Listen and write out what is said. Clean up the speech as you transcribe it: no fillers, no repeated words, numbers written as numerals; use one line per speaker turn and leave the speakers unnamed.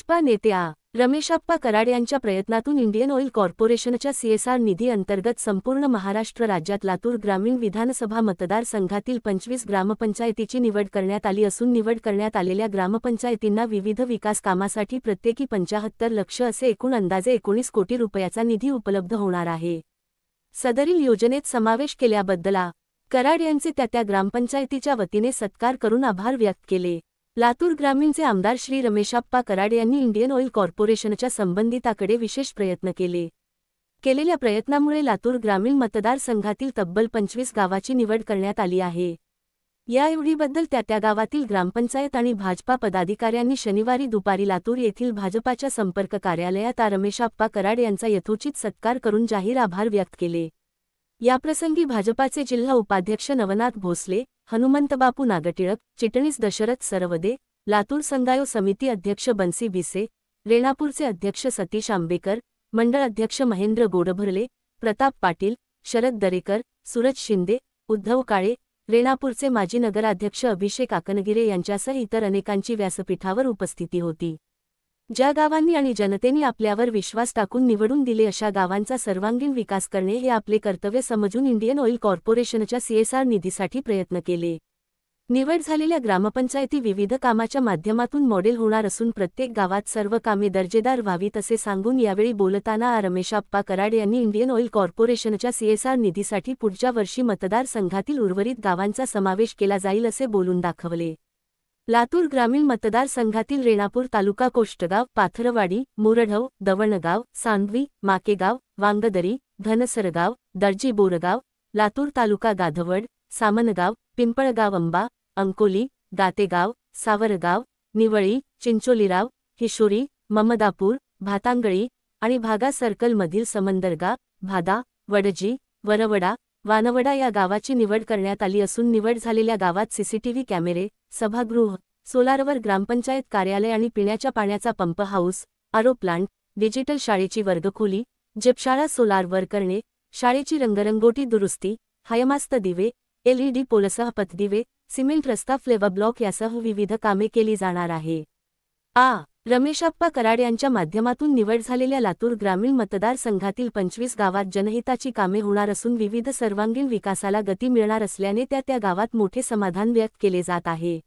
भाजपा नेते रमेशप्पा कराड यांच्या प्रयत्नातून इंडियन ऑइल कॉर्पोरेशनच्या सीएसआर निधी अंतर्गत संपूर्ण महाराष्ट्र राज्यात लातूर ग्रामीण विधानसभा मतदारसंघातील 25 ग्रामपंचायतीची निवड करण्यात आली असून निवड करण्यात आलेल्या ग्रामपंचायतींना विविध विकास कामासाठी प्रत्येकी 75 लक्ष असे एकूण अंदाजे 19 कोटी रुपयाचा निधी उपलब्ध होणार आहे। सदरील योजनेत समावेश केल्याबद्दल कराड यांचे त्या ग्रामपंचायतीच्या वतीने सत्कार करून आभार व्यक्त केले। लातूर ग्रामीणचे आमदार श्री रमेशप्पा कराड यांनी इंडियन ऑइल कॉर्पोरेशनच्या संबंधिताकडे विशेष प्रयत्न केलेल्या प्रयत्नामुळे लातूर ग्रामीण मतदारसंघातील तब्बल 25 गावाची निवड करण्यात आली आहे। या निवडीबद्दल त्या गावातील ग्रामपंचायत आणि भाजपा पदाधिकाऱ्यांनी शनिवारी दुपारी लातूर येथील भाजपाच्या संपर्क कार्यालयात रमेशप्पा कराड यांचा यथोचित सत्कार करून जाहीर आभार व्यक्त केले। याप्रसंगी भाजपाचे जिल्हा उपाध्यक्ष नवनाथ भोसले, हनुमंतबापू नागटिळक, चिटणीस दशरथ सरवदे, लातूर संघायो समिती अध्यक्ष बन्सी बिसे, रेणापूरचे अध्यक्ष सतीश आंबेकर, मंडळ अध्यक्ष महेंद्र गोडभरले, प्रताप पाटील, शरद दरेकर, सूरज शिंदे, उद्धव काळे, रेणापूरचे माजी नगराध्यक्ष अभिषेक आकनगिरे यांच्यासह इतर अनेकांची व्यासपीठावर उपस्थिती होती। ज्या गावांनी आणि जनतेने आपल्यावर विश्वास टाकून निवडून दिले अशा गावांचा सर्वांगीण विकास करणे हे आपले कर्तव्य समजून इंडियन ऑइल कॉर्पोरेशनच्या सीएसआर निधीसाठी प्रयत्न केले। निवड झालेल्या ग्रामपंचायती विविध कामाच्या माध्यमातून मॉडेल होणार असून प्रत्येक गावात सर्व कामे दर्जेदार व्हावीत असे सांगून यावेळी बोलताना रमेशप्पा कराड यांनी इंडियन ऑइल कॉर्पोरेशनच्या सीएसआर निधीसाठी पुढच्या वर्षी मतदारसंघातील उर्वरित गावांचा समावेश केला जाईल असे बोलून दाखवले। लातूर ग्रामीण मतदारसंघातील रेणापूर तालुका कोष्टगाव, पाथरवाडी, मुरढव, दवणगाव, सांदवी, माकेगाव, वांगदरी, धनसरगाव, दर्जी बोरगाव, लातूर तालुका गाधवड, सामनगाव, पिंपळगाव अंबा, अंकोली, गातेगाव, सावरगाव, निवळी, चिंचोलीराव, हिशोरी, ममदापूर, भातांगळी आणि भागा सर्कलमधील समंदरगा, भादा, वडजी, वरवडा, वानवडा या गावाची निवड करण्यात आली असून निवड झालेल्या गावात सीसीटीव्ही कॅमेरे, सभागृह, सोलारवर ग्रामपंचायत कार्यालय आणि पिण्याच्या पाण्याचा पंप हाऊस, आरो प्लांट, डिजिटल शाळेची वर्गखोली, जिपशाळा सोलारवर करणे, शाळेची रंगरंगोटी दुरुस्ती, हायमास्त दिवे, एलईडी पोलसह पथदिवे, सिमेंट रस्ता फ्लेवर ब्लॉक यासह विविध कामे केली जाणार आहे। रमेशप्पा कराड यांच्या माध्यमातून निवड झालेल्या लातूर ग्रामीण मतदारसंघातील 25 गावात जनहिताची कामे होणार असून विविध सर्वांगीण विकासाला गती मिळणार असल्याने त्या गावात मोठे समाधान व्यक्त केले जात आहे।